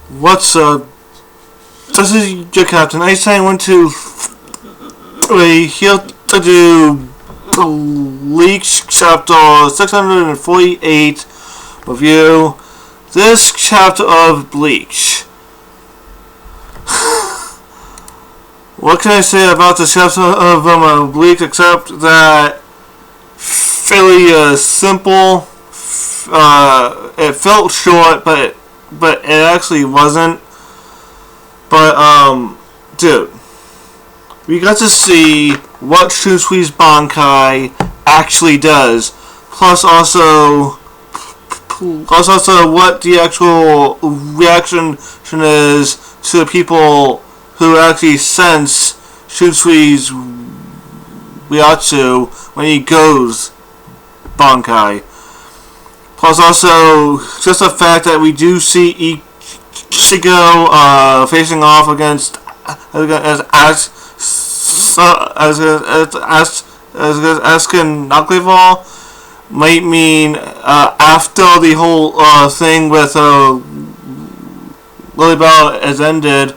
What's up? This is your captain. I say I went to here to do Bleach chapter 648 review. This chapter of Bleach. What can I say about the chapter of Bleach except that fairly simple. It felt short, but it actually wasn't. But dude, we got to see what Shunsui's Bankai actually does, plus also what the actual reaction is to the people who actually sense Shunsui's Ryatsu when he goes Bankai. Plus also just the fact that we do see Ichigo facing off against Askin Nakleval might mean after the whole thing with Lily Bell has ended.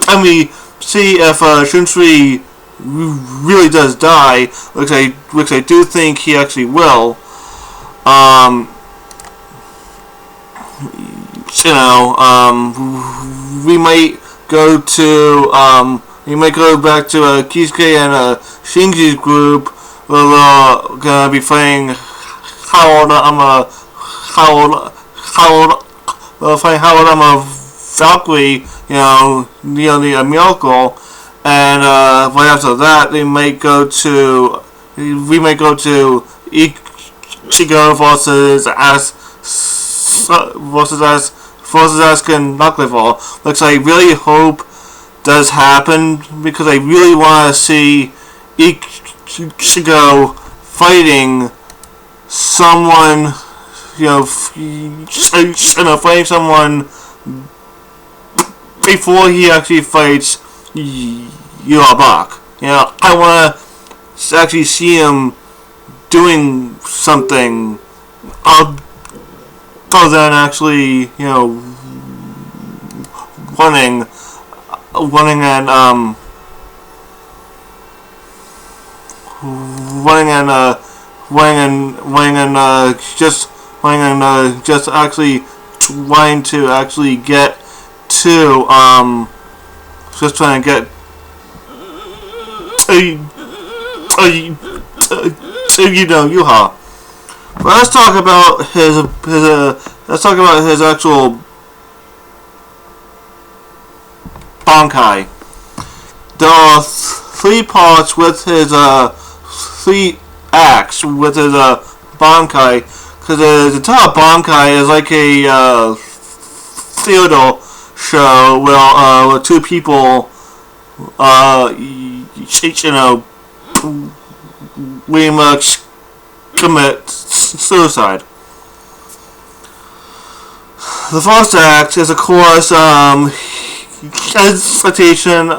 Let me see if Shunsui really does die, which I do think he actually will. We might go to back to Kisuke and Shinji's group. We're gonna be playing Howard. I'm a Valkyrie. The miracle. And right after that, we might go to Ichigo versus Askin Nakleval, which I really hope does happen because I really want to see Ichigo fighting someone, fighting someone before he actually fights Yurabak. I want to actually see him doing something other than actually, running and just actually trying to actually get to just trying to get to Yuha. But let's talk about his actual Bankai. There are three parts with his 3 acts with his Bankai, because the entire Bankai is like a theater show where 2 people pretty much commit suicide. The first act is, of course, hesitation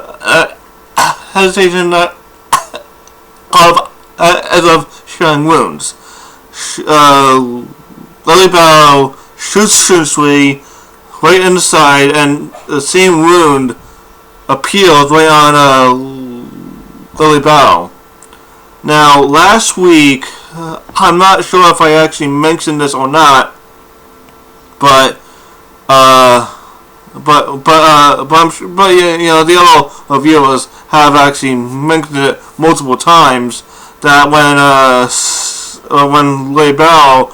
of sharing wounds. Lily Bao shoots Shunsui right in the side, and the same wound appeals right on Lily Bao. Now, last week, I'm not sure if I actually mentioned this or not, but the other reviewers have actually mentioned it multiple times that when Lei Bao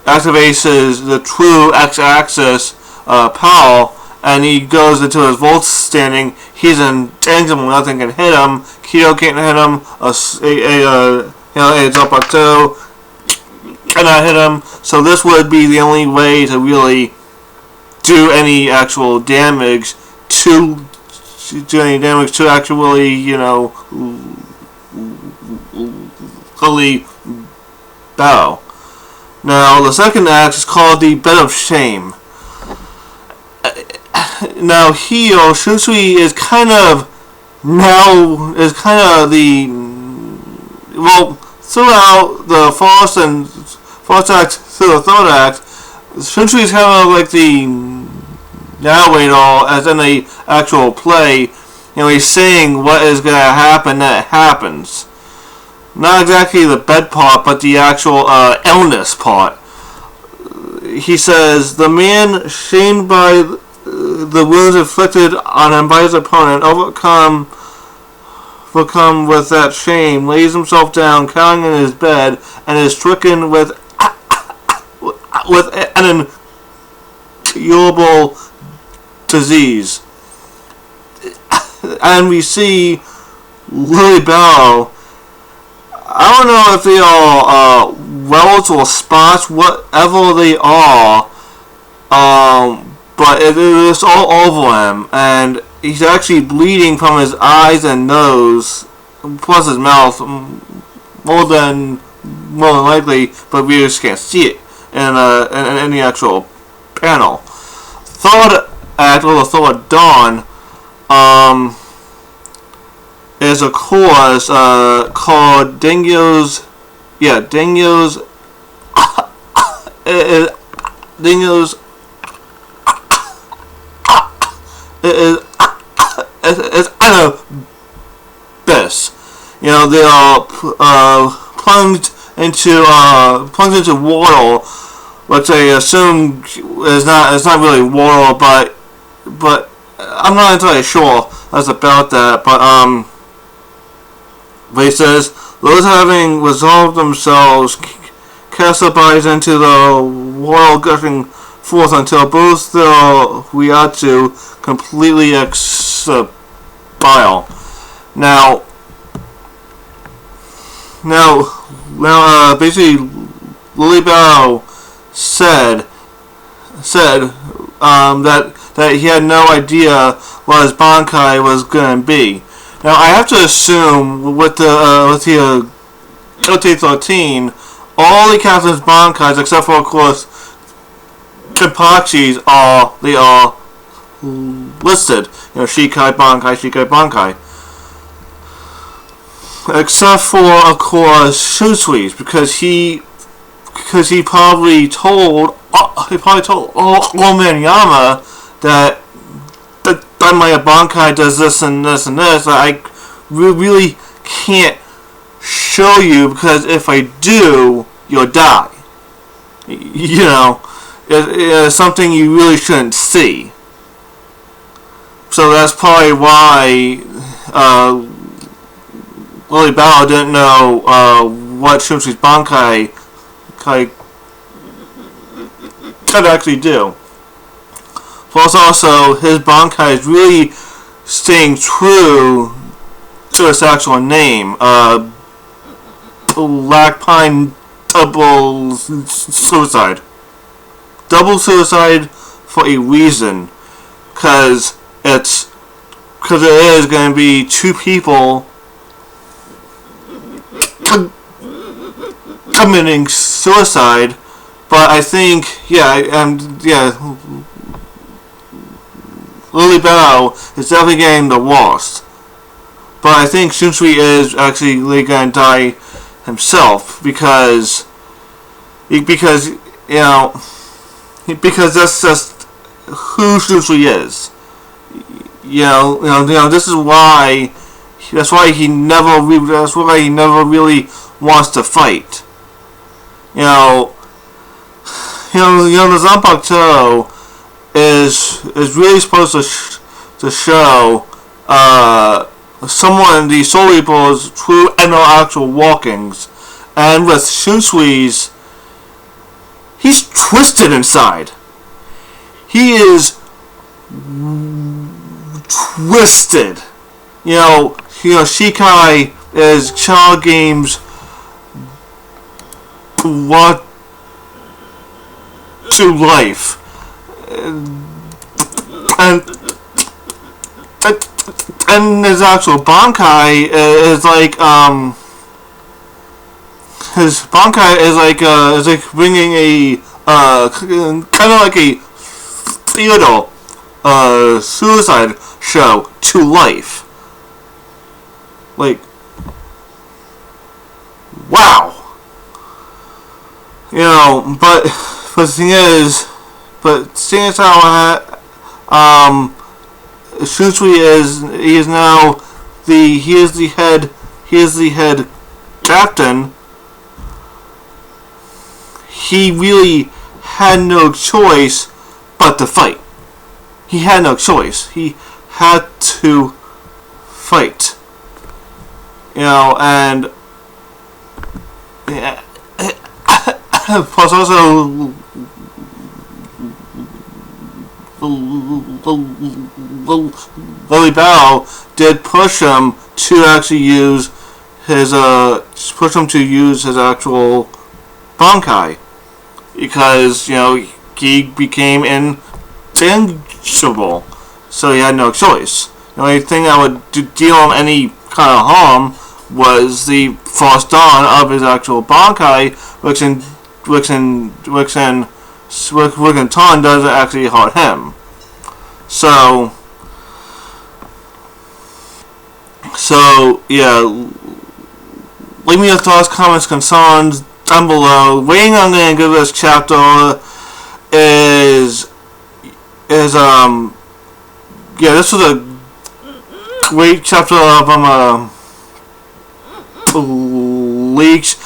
activates the true X-axis power and he goes into his vault standing, he's intangible. Nothing can hit him. Kyo can't hit him. A drop two cannot hit him. So this would be the only way to really do any actual damage to actually, Lily Bao. Now the second act is called the Bed of Shame. Now here, Shunsui is kind of the throughout the first act through the third act, Shunsuke is kind of like the narrator, as in the actual play. You know, he's saying what is going to happen, that it happens. Not exactly the bed part, but the actual illness part. He says, the man, shamed by the wounds inflicted on him by his opponent, overcome with that shame, lays himself down, cowering in his bed, and is stricken with an incurable disease. And we see Lily Bell. I don't know if they are welts or spots, whatever they are, but it is all over him, and he's actually bleeding from his eyes and nose, plus his mouth, more than likely, but we just can't see it in the actual panel. Third act, or the third dawn, is a chorus called Dingo's. Yeah, Dingo's. Dingo's. It's abyss. You know, they are plunged into water, which I assume is not really water, but I'm not entirely sure that's about that. But he says, those having resolved themselves cast their bodies into the water, gushing forth until both their Riatsu completely expire. Now, basically, Lily Bao said that he had no idea what his Bankai was going to be. Now, I have to assume with the OT-13, all the captain's Bankais, except for, of course, Kenpachi's, are listed. You know, Shikai Bankai. Except for, of course, Shunsui's, because he probably told old man Yama that my Bankai does this and this and this. I really can't show you, because if I do, you'll die. You know, it's something you really shouldn't see. So that's probably why Lily Bao didn't know what Shunsui's Bankai could actually do. Plus, also, his Bankai is really staying true to its actual name. Black Pine Double Suicide. Double Suicide for a reason. Because it is going to be two people committing suicide. But I think, Lily Bao is definitely getting the worst. But I think Shunsui is actually going to die himself because that's just who Shunsui is. This is why. That's why he never really wants to fight. The Zanpakuto is really supposed to show someone, the Soul Reaper's true and actual walkings. And with Shunsui's, he's twisted inside. He is twisted. Shikai is Child Games brought to life. And his actual Bankai is like his Bankai is like bringing a kind of like a theater suicide show to life. Like, wow. You know, but the thing is, but seeing as how Shunsui he is now he is the head captain. He really had no choice but to fight. He had no choice. He had to fight. You know, and yeah, plus also Lily Bao did push him to actually use his actual Bankai, because he became invincible, so he had no choice. The only thing that would deal him any kind of harm was the false dawn of his actual Bankai, which in Ton doesn't actually hurt him. So yeah, leave me your thoughts, comments, concerns down below. Rating I'm going to give this chapter is this was a great chapter of Bleach.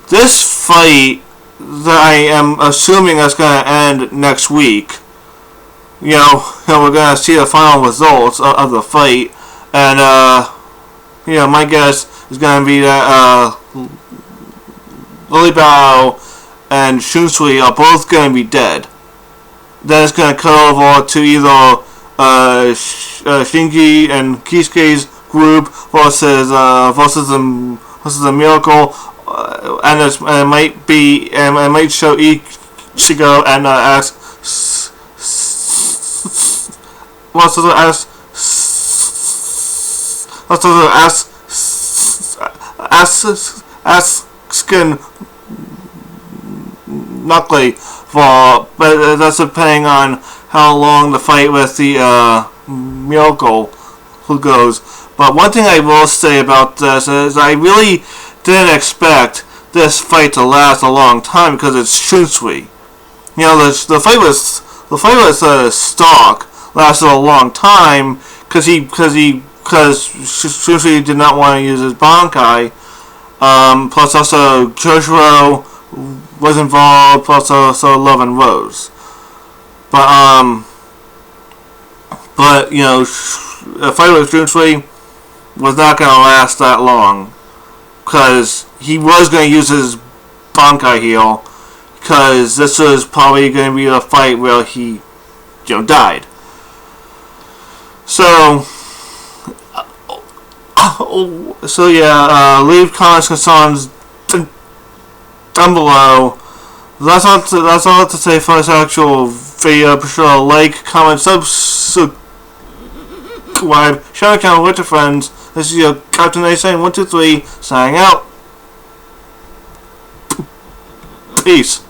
This fight that I am assuming is going to end next week. We're going to see the final results of the fight, and my guess is going to be that Lily Bao and Shunsui are both going to be dead. Then it's going to cut over to either Shinji and Kisuke's group versus the Miracle, and it might show Ichigo and asking Knuckly for, but that's depending on how long the fight with the Miracle goes. But one thing I will say about this is I really didn't expect this fight to last a long time, because it's Shunsui. The fight with Stark lasted a long time because Shunsui did not want to use his Bankai. Plus also Joshua was involved, plus also Love and Rose. But a fight with Shunsui was not going to last that long, because he was going to use his Bankai heal, because this was probably going to be a fight where he died. So leave comments, concerns down below. That's all to say for this actual video. Be sure to like, comment, subscribe, share the channel with your friends. This is your Captain A123 signing out. Peace.